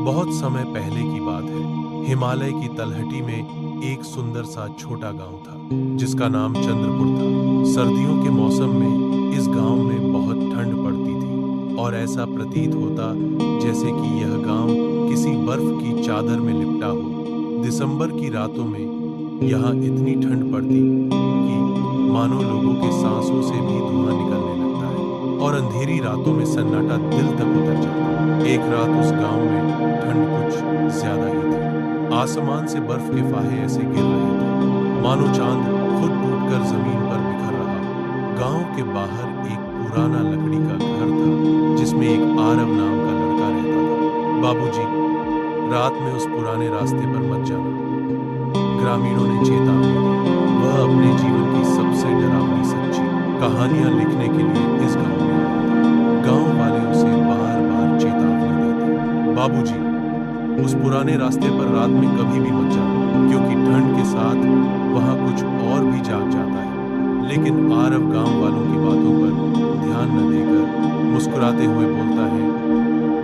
बहुत समय पहले की बात है। हिमालय की तलहटी में एक सुंदर सा छोटा गांव था जिसका नाम चंद्रपुर था। सर्दियों के मौसम में इस गांव में बहुत ठंड पड़ती थी और ऐसा प्रतीत होता जैसे कि यह गांव किसी बर्फ की चादर में लिपटा हो। दिसंबर की रातों में यहाँ इतनी ठंड पड़ती कि मानो लोगों के सांसों से भी धुआं निकलने लगता है और अंधेरी रातों में सन्नाटा दिल तक उतर जाता। एक रात उस गांव में ठंड कुछ ज्यादा ही थी। आसमान से बर्फ के फाहे ऐसे गिर रहे थे मानो चांद खुद टूटकर जमीन पर बिखर रहा। गांव के बाहर एक पुराना लकड़ी का घर था जिसमें एक आरव नाम का लड़का रहता था। बाबूजी, रात में उस पुराने रास्ते पर मत जाना, ग्रामीणों ने चेतावनी दी। वह अपने जीवन की सबसे डरावनी सच्ची कहानियां लिखने के लिए इस गांव में आया था। गांव वाले उसे बार बार चेतावनी देते, बाबूजी, उस पुराने रास्ते पर रात में कभी भी मत जाना क्योंकि ठंड के साथ वहां कुछ और भी जाग जाता है। लेकिन आरव गांव वालों की बातों पर ध्यान न देकर मुस्कुराते हुए बोलता है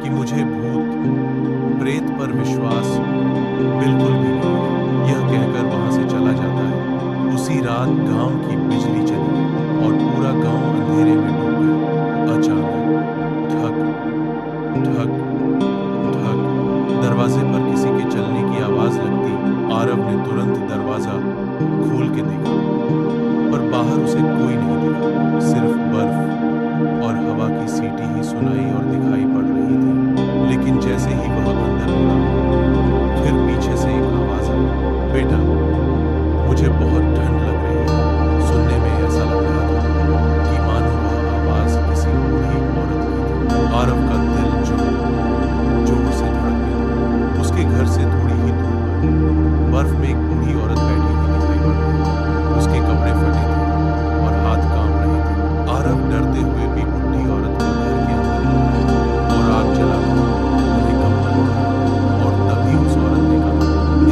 कि मुझे भूत प्रेत पर विश्वास बिल्कुल भी नहीं है। यह कहकर वहां से चला जाता है। उसी रात गांव की बिजली चली और पूरा गांव अंधेरे में डूब गया। अचानक ठक ठक ठक दरवाजे पर किसी के चलने की आवाज लगती। आरव ने तुरंत दरवाजा खोल के देखा पर बाहर उसे कोई नहीं दिखा। सिर्फ बर्फ और हवा की सीटी ही सुनाई और दिखाई पड़ रही थी। लेकिन जैसे ही वह अंदर मुड़ा फिर पीछे से एक आवाज आई, बेटा, मुझे बहुत ठंड लग रही है। सुनने में ऐसा लग रहा था कि मानो वह आवाज किसी बूढ़ी औरत की थी। आरव का दिल जोर से धड़कने लगा। उसके घर से थोड़ी ही दूर पर बर्फ में एक बूढ़ी औरत बैठी हुई दिखाई पड़ रही थी। उसके कपड़े फटे थे और हाथ कांप रहे थे। आरव डरते हुए भी बूढ़ी औरत को घर के अंदर बुलाया और आग जलाकर उन्हें कंबल ओढ़ाया। और तभी उस औरत ने कहा,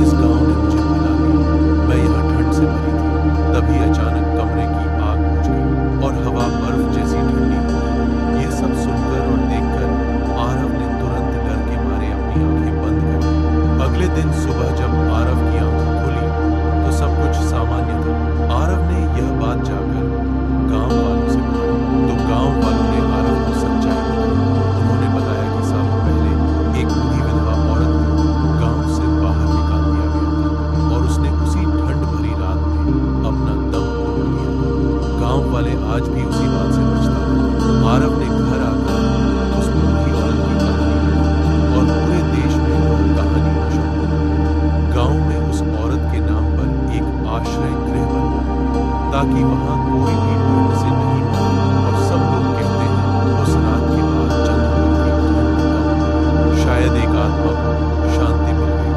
इस गांव ने मुझे भुला दिया, मैं यहाँ ठंड से मरी थी। तभी अचानक कमरे की आग बुझ गई और हवा बर्फ जैसी ठंडी हो गई। ये सब सुनकर और देखकर आरव ने तुरंत डर के मारे अपनी आंखें बंद कर दी। अगले दिन सुबह जब आरव की आंखें खुली तो सब कुछ सामान्य था। आरव ने यह बात जाकर गांव वालों से बताई तो गांव वालों ने आरव को सच्चाई बताई। उन्होंने बताया कि सालों पहले एक बूढ़ी विधवा औरत को गांव से बाहर निकाल दिया गया था और उसने उसी ठंड भरी रात में अपना दम तोड़ दिया था। गांव वाले आज भी उसी बात से पछताते थे। आरव ने घर आकर उस बूढ़ी औरत की कहानी लिखी और पूरे देश में वह कहानी मशहूर हो गई। गांव में उस औरत के नाम पर एक आश्रय गृह बनवाया ताकि वहां कोई भी ठंड से नहीं मरे। और सब लोग कहते हैं उस रात के बाद चंद्रपुर की ठंड कम हुई। शायद एक आत्मा को शांति मिल गई।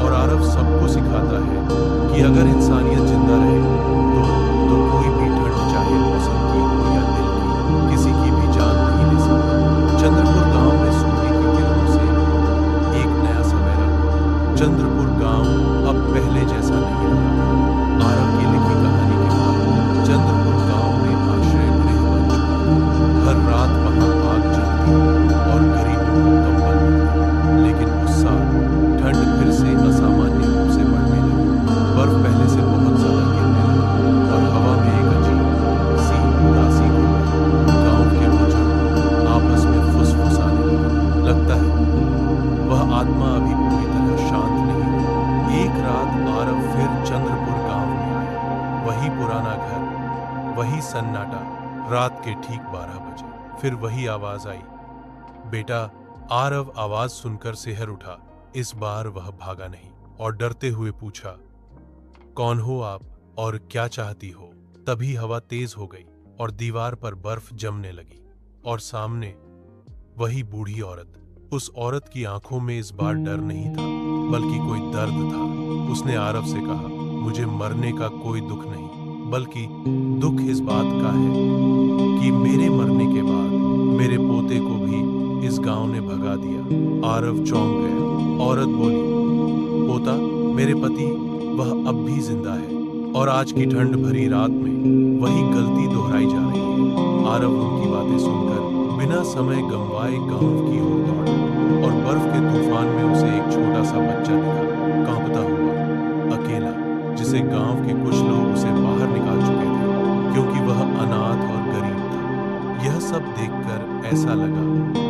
और आरव सबको सिखाता है कि अगर इंसानियत जिंदा रहे तो कोई भी ठंड, चाहे मौसम की हो या दिल की, किसी की भी जान नहीं ले सकता। चंद्रपुर गांव में सूर्य की किरणों से एक नया सवेरा हुआ। चंद्रपुर गांव अब पहले जैसा नहीं रहा। आरव की लिखी कहानी के बाद चंद्रपुर गांव में आश्रय गृह बन चुका था। हर रात वहां आग जलती और गरीबों को कंबल मिलते। लेकिन उस साल ठंड फिर से असामान्य रूप से बढ़ने लगी। बर्फ पहले से बहुत ज्यादा गिरने लगी और हवा में एक अजीब सी उदासी हो गई। गांव के बुजुर्ग आपस में फुसफुसाने लगे। लगता है वह आत्मा अभी पूरी तरह शांत नहीं हुई। एक रात आरव फिर चंद्रपुर गांव में आया। वही पुराना घर, वही सन्नाटा। रात के ठीक 12 बजे फिर वही आवाज आई, बेटा। आरव आवाज सुनकर सिहर उठा। इस बार वह भागा नहीं और डरते हुए पूछा, कौन हो आप और क्या चाहती हो? तभी हवा तेज हो गई और दीवार पर बर्फ जमने लगी और सामने वही बूढ़ी औरत। उस औरत की आंखों में इस बार डर नहीं था बल्कि कोई दर्द था। उसने आरव से कहा, मुझे मरने का कोई दुख नहीं, बल्कि दुख इस बात का है कि मेरे मरने के बाद मेरे पोते को भी इस गांव ने भगा दिया। आरव चौंक गया। औरत बोली, पोता, मेरे पति, वह अब भी जिंदा है और आज की ठंड भरी रात में वही गलती दोहराई जा रही है। आरव उनकी बातें सुनकर बिना समय गंवाए गांव की ओर दौड़ा और बर्फ के तूफान आसमान में उसे एक छोटा सा बच्चा दिखा, कांपता हुआ, अकेला, जिसे गांव के कुछ लोग उसे बाहर निकाल चुके थे क्योंकि वह अनाथ और गरीब था। यह सब देखकर ऐसा लगा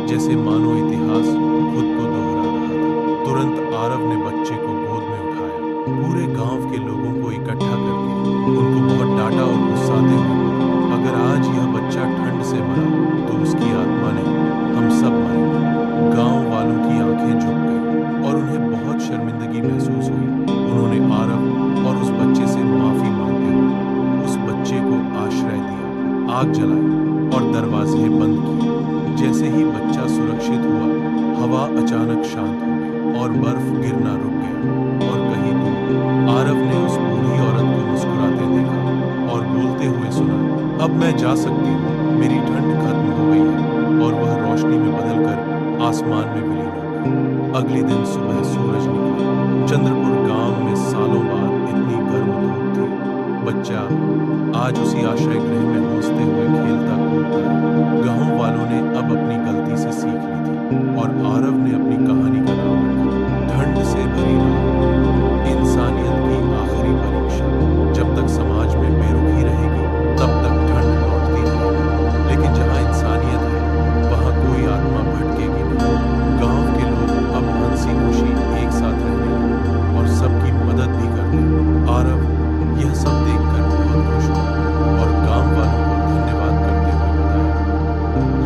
जैसे मानो इतिहास खुद को दोहरा रहा था। तुरंत आरव ने बच्चे को गोद में उठाया, पूरे गांव के लोगों को इकट्ठा करके उनको बहुत डांटा और गुस्साते हुए, अगर आज यह बच्चा ठंड से मरा तो उसकी आत्मा नहीं, हम सब मरेंगे। गांव वालों की आंखें झुक गई और उन्हें बहुत शर्मिंदगी महसूस हुई। उन्होंने आरव और उस बच्चे से माफी मांगते हुए उस बच्चे को आश्रय दिया, आग जलाई और दरवाजे बंद किए। जैसे ही बच्चा सुरक्षित हुआ, हवा अचानक शांत हो गई और बर्फ गिरना रुक गया। और कहीं दूर आरव ने उस बूढ़ी औरत को मुस्कुराते देखा और बोलते हुए सुना, अब मैं जा सकती हूँ, मेरी ठंड खत्म हो गई है। और वह रोशनी में बदलकर आसमान में विलीन हो गई। अगले दिन सुबह सूरज निकला। चंद्रपुर गांव में सालों बाद इतनी गर्म धूप थी। बच्चा आज उसी आश्रय गृह में हंसते हुए खेलता कूदता है। गांव वालों ने अब अपनी गलती से सीख ली थी और आरव ने अपनी कहानी का नाम रखा, ठंड से भरी रात। इंसानियत की आखिरी परीक्षा। जब तक समाज में बेरुखी रहेगी तब तक ठंड लौटती रहेगी, लेकिन जहां इंसानियत है वहां कोई आत्मा भटकेगी नहीं। गांव के लोग अब हंसी खुशी एक साथ रहने लगे और सबकी मदद भी करते। आरव यह सब देखकर बहुत खुश हुआ और गांव वालों को धन्यवाद करते हुए बताया,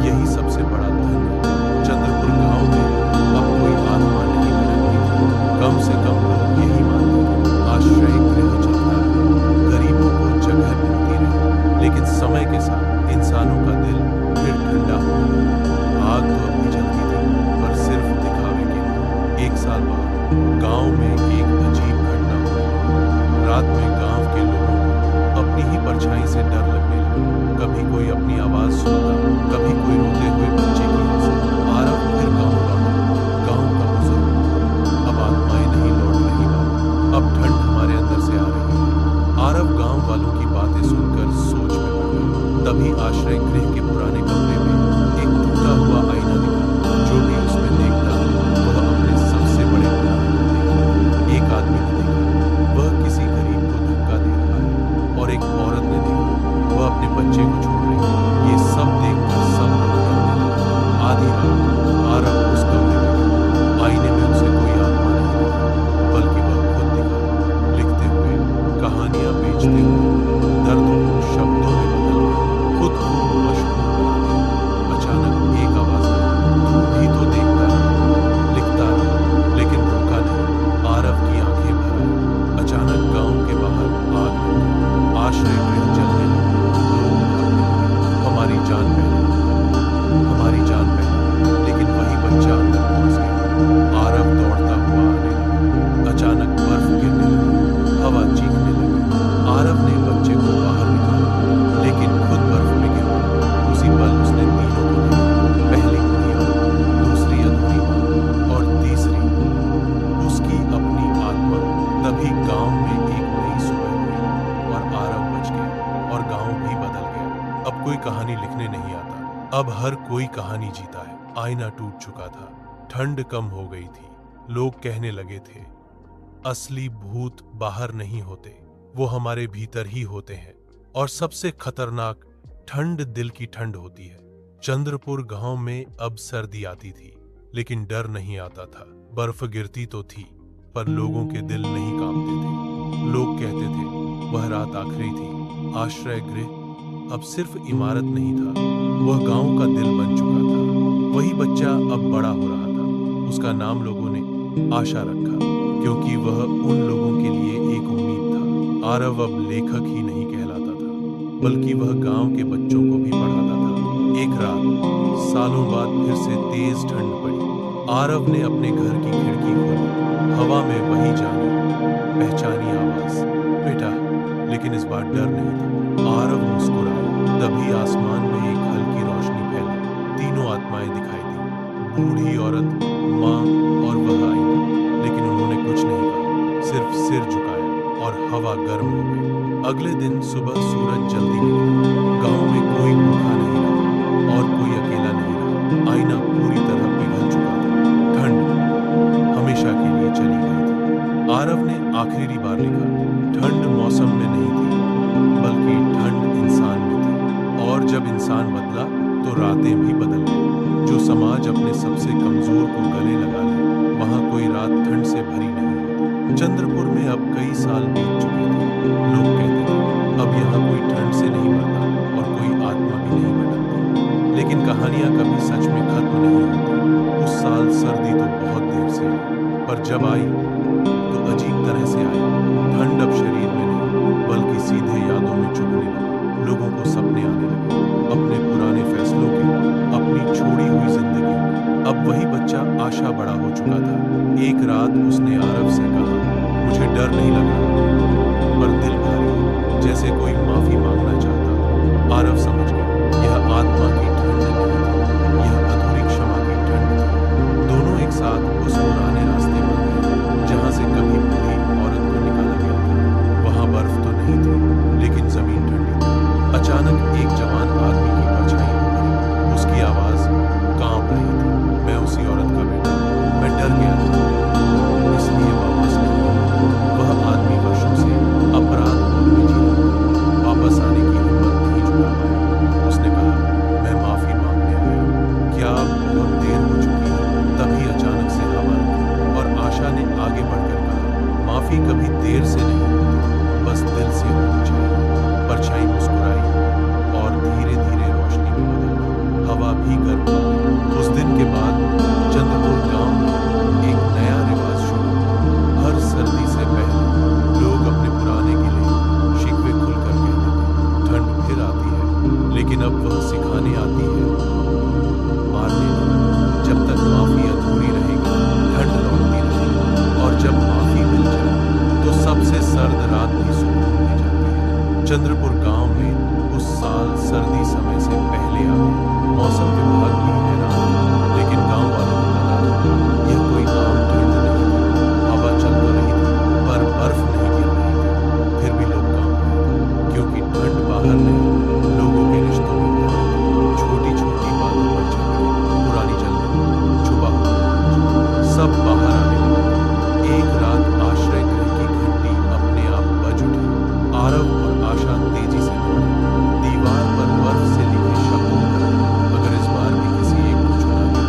यही सबसे बड़ा धन है। चंद्रपुर गांव में अब कोई आत्मा नहीं भटकती थी। कम से कम लोग यही मानते थे। आश्रय गृह चलता रहे, गरीबों को जगह मिलती रही, लेकिन समय के साथ इंसानों का दिल फिर ठंडा हो गया। आग तो अब भी जलती थी, पर सिर्फ दिखावे के लिए। 1 साल बाद गांव में एक अजीब घटना हुई। रात में गांव के लोगों को अपनी ही परछाई से डर लगने लगा। कभी कोई अपनी आवाज सुनता, कभी कोई रोते हुए बच्चे की हंसी। आरव फिर गांव लौटा। गांव का बुजुर्ग, अब आत्माएं नहीं लौट रही, अब ठंड हमारे अंदर से आ रही है। आरव गांव वालों की बातें सुनकर सोच में पड़ गया। तभी आश्रय गृह के पुराने कमरे में एक टूटा हुआ आईना दिखा। जो भी उसमें देखता वह अपने सबसे बड़े गुनाह को देखता। एक आदमी ने देखा, वह किसी गरीब को धक्का दे रहा है, और एक औरत ने देखा, वह अपने बच्चे को छोड़ रही है। ये सब देखकर सब लोग डरने लगे। आधी रात आरव उस कमरे में गया। आईने में उसे कोई आत्मा नहीं दिखा, बल्कि वह खुद दिखा, लिखते हुए, कहानियां बेचते हुए, दर्द को शब्दों में बदलकर खुद को मशहूर बना दिया। अचानक एक आवाज आई, तू भी तो देखता रहा, लिखता रहा, लेकिन रुका नहीं। आरव की आंखें भर आई। अचानक गांव के बाहर आग लग गई। आश्रय गृह जलने लगा। लोग भागने लगे, हमारी जान पहले, हमारी जान पहले। लेकिन वही बच्चा अंदर पहुंच गया। आरव दौड़ता हुआ आने लगा। अचानक बर्फ गिरने लगी, हवा चीखने लगी। आरव ने बच्चे को बाहर निकाला, लेकिन खुद बर्फ में गिर पड़ा। उसी पल उसने तीनों को देखा, पहली बुढ़ी औरत, दूसरी अधूरी मां और तीसरी उसकी अपनी आत्मा। तभी गांव में एक नई सुबह हुई और आरव बच गया और गांव भी बदल गया। अब कोई कहानी लिखने नहीं आता, अब हर कोई कहानी जीता है। आईना टूट चुका था, ठंड कम हो गई थी। लोग कहने लगे थे, असली भूत बाहर नहीं होते, वो हमारे भीतर ही होते हैं। और सबसे खतरनाक, ठंड दिल की ठंड होती है। चंद्रपुर गांव में अब सर्दी आती थी, लेकिन डर नहीं आता था। बर्फ गिरती तो थी, पर लोगों के दिल नहीं कांपते थे। लोग कहते थे, वह रात आखिरी थी। आश्रय गृह अब सिर्फ इमारत नहीं था, वह गांव का दिल बन चुका था। वही बच्चा अब बड़ा हो रहा था। उसका नाम लोगों ने आशा रखा, क्योंकि वह उन लोगों के लिए एक उम्मीद था। आरव अब लेखक ही नहीं कहलाता था, बल्कि वह गांव के बच्चों को भी पढ़ाता था। एक रात सालों बाद फिर से तेज ठंड पड़ी। आरव ने अपने घर की खिड़की खोली। हवा में वही जानी पहचानी आवाज, बेटा। लेकिन इस बार डर नहीं था। आरव मुस्कुराया। तभी आसमान में एक हल्की रोशनी फैली। तीनों आत्माएं दिखाई दी, बूढ़ी औरत, माँ और वह आईना। लेकिन उन्होंने कुछ नहीं कहा, सिर्फ सिर झुकाया और हवा गर्म हो गई। अगले दिन सुबह सूरज जल्दी निकला। गांव में कोई भूखा नहीं रहा और कोई अकेला नहीं रहा। आईना पूरी तरह पिघल चुका था। ठंड आखिरी बार लिखा। ठंड मौसम में नहीं थी, बल्कि ठंड इंसान में थी। और जब इंसान बदला तो रातें भी बदल गई। जो समाज अपने सबसे कमजोर को गले लगा ले, वहां कोई रात ठंड से भरी नहीं होती। चंद्रपुर में अब कई साल बीत चुके थे। लोग कहते थे अब यहाँ कोई ठंड से नहीं मरता और कोई आत्मा भी नहीं भटकती। लेकिन कहानियां कभी सच में खत्म नहीं होती। उस साल सर्दी तो बहुत देर से आई, पर जब आई तो अजीब तरह से आई। ठंड अब शरीर में नहीं, बल्कि सीधे यादों में चुभने लगी। लोगों को सपने आने लगे, अपने पुराने फैसलों के, अपनी छोड़ी हुई जिंदगी। अब वही बच्चा आशा बड़ा हो चुका था। एक रात उसने आरव से कहा, मुझे डर नहीं लग रहा, पर दिल भारी है, जैसे कोई माफी मांगना चाहता। आरव समझ गया, यह आत्मा की ठंड नहीं थी, यह अधूरी क्षमा की ठंड थी। दोनों एक साथ उस पुराने रास्ते पर गए, जहां से कभी बूढ़ी औरत को निकाला गया था। वहां बर्फ तो नहीं थी, लेकिन जमीन ठंडी थी। अचानक एक जवान आदमी की परछाई उभरी। उसकी आवाज कांप रही थी, मैं उसी औरत का बेटा, मैं डर गया था, इसलिए वापस नहीं आया। वह आदमी वर्षों से अपराध बोध में जी रहा था, वापस आने की हिम्मत नहीं जुटा पाया। उसने कहा, मैं माफी मांगने आया हूं, क्या बहुत देर हो चुकी है? तभी अचानक से हवा रुकी और आशा ने आगे बढ़कर कहा, माफी कभी देर से नहीं होती, बस दिल से होनी चाहिए। परछाई मुस्कुराई और धीरे धीरे रोशनी में बदल गई। हवा भी गर्म हो गई। उस दिन के बाद चंद्रपुर गांव में एक नया रिवाज शुरू हुआ। हर सर्दी से पहले लोग अपने पुराने गिले शिकवे खुलकर कहते थे। ठंड फिर आती है, लेकिन अब वह सिखाने आती है, मारने नहीं। जब तक माफी अधूरी रहेगी, ठंड लौटती रहेगी, और जब माफी मिल जाए तो सबसे सर्द रात भी सुकून दे जाती है। चंद्रपुर गांव में उस साल सर्दी समय से पहले आ गई। मौसम विभाग भी हैरान था, लेकिन गांव वालों को पता था यह कोई आम ठंड नहीं थी। हवा चल तो रही थी, पर बर्फ नहीं गिर रही थी। फिर भी लोग कांप रहे थे, क्योंकि ठंड बाहर नहीं, लोगों के रिश्तों में था। छोटी छोटी बातों पर झगड़े, पुरानी जलने, छुपा हुआ सब बाहर आने लगा। एक रात आश्रय गृह की घंटी अपने आप बज उठी। आरव और आशा तेजी से दौड़े। दीवार पर बर्फ से लिखे शब्द उभरे, अगर इस बार भी किसी एक को चुना गया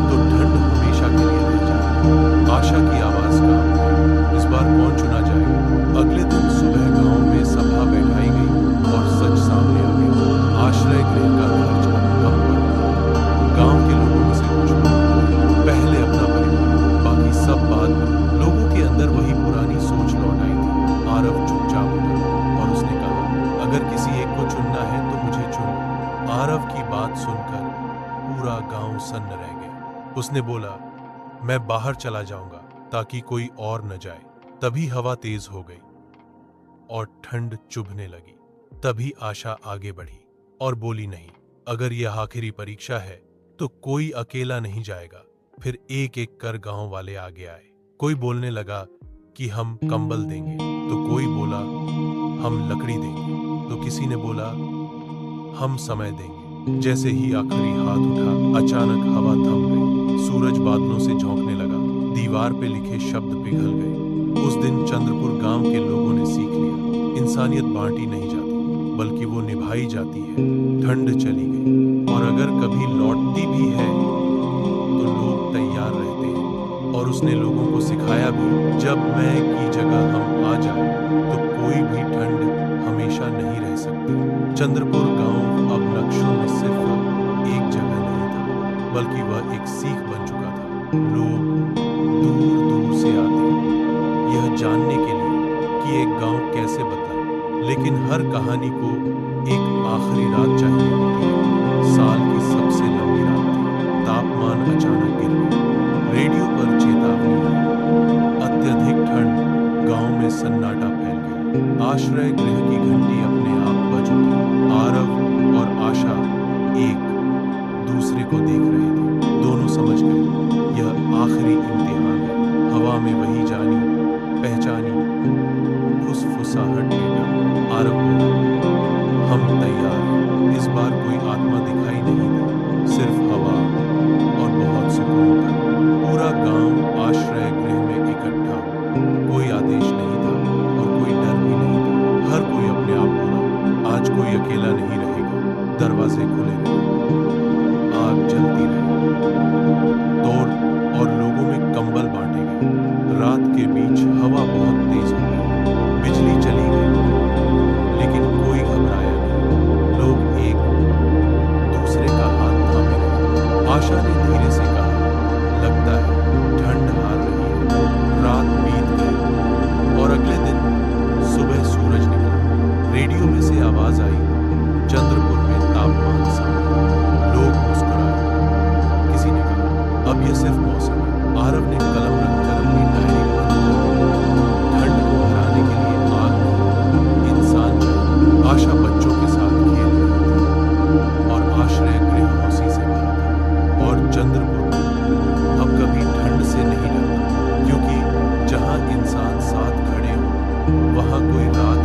तो ठंड हमेशा के लिए रह जाएगी। आशा की आवाज कांप गई, इस बार कौन चुना जाएगा? अगले दिन सुबह गांव में सभा बैठाई गई और सच सामने आ गया। आश्रय गृह का खर्च कम पड़ रहा था। गांव के लोगों में से कुछ लोग, पहले अपना परिवार, बाकी सब बाद में। लोगों के अंदर वही पुरानी सोच लौट आई थी। आरव चुपचाप उठा और उसने कहा, अगर किसी एक को चुनना है तो मुझे चुनो। आरव की बात सुनकर पूरा गांव सन्न रह गया। उसने बोला, मैं बाहर चला जाऊंगा ताकि कोई और न जाए। तभी हवा तेज हो गई और ठंड चुभने लगी। तभी आशा आगे बढ़ी और बोली, नहीं, अगर यह आखिरी परीक्षा है तो कोई अकेला नहीं जाएगा। फिर एक एक कर गांव वाले आगे आए। कोई बोलने लगा कि हम कंबल देंगे, तो कोई बोला हम लकड़ी देंगे, तो किसी ने बोला हम समय देंगे। जैसे ही आखिरी हाथ उठा, अचानक हवा थम गई। सूरज बादलों से झोंकने लगा। दीवार पे लिखे शब्द पिघल गए। उस दिन चंद्रपुर गांव के लोगों ने सीख लिया, इंसानियत बांटी नहीं जाती, बल्कि वो निभाई जाती है। ठंड चली गई, और अगर कभी लौटती भी है तो लोग तैयार रहते हैं। और उसने लोगों को सिखाया भी, जब मैं की जगह हम आ जाए तो कोई भी ठंड हमेशा नहीं रह सकती। चंद्रपुर गांव अब नक्शों में सिर्फ एक जगह नहीं था, बल्कि वह एक सीख बन चुका था। लोग दूर दूर से आते यह जानने के लिए कि एक गांव कैसे बदला। लेकिन हर कहानी को एक आखिरी रात चाहिए होती है। साल की सबसे लंबी रात थी। तापमान अचानक गिर गया। रेडियो पर चेतावनी आई, अत्यधिक ठंड। गांव में सन्नाटा फैल गया। आश्रय गृह की घंटी अपने आप बज उठी। आरव और आशा एक दूसरे को देख रहे थे। दोनों समझ गए यह आखिरी इम्तिहान है। हवा में वही जानी पहचानी फुसफुसाहट बेटा। आरव बोला, हम तैयार हैं। इस बार कोई आत्मा दिखाई नहीं दी, सिर्फ हवा और बहुत सुकून था। पूरा गांव आश्रय गृह में इकट्ठा हुआ। कोई आदेश नहीं था, अकेला नहीं रहेगा। दरवाजे खुले रहे, आग जलती रही, तोड़ और लोगों में कंबल बांटे गए। रात के बीच हवा बहुत तेज हो गई, बिजली चली गई, लेकिन कोई घबराया नहीं। लोग एक दूसरे का हाथ थामे रहे। आशा ने धीरे से कहा, लगता है ठंड हार रही है। रात बीत गई और अगले दिन सुबह सूरज निकला। रेडियो में से आवाज आई, चंद्रपुर में तापमान सामान्य। लोग मुस्कुराए। किसी ने कहा, अब यह सिर्फ मौसम है। आरव ने कलम रखकर अपनी डायरी बंद कर दी। ठंड को हराने के लिए आग नहीं, इंसान चाहिए। आशा बच्चों के साथ खेल रही थी और आश्रय गृह हौसी से भरा था। और चंद्रपुर अब कभी ठंड से नहीं डरता, क्योंकि जहां इंसान साथ खड़े हो वहां कोई रात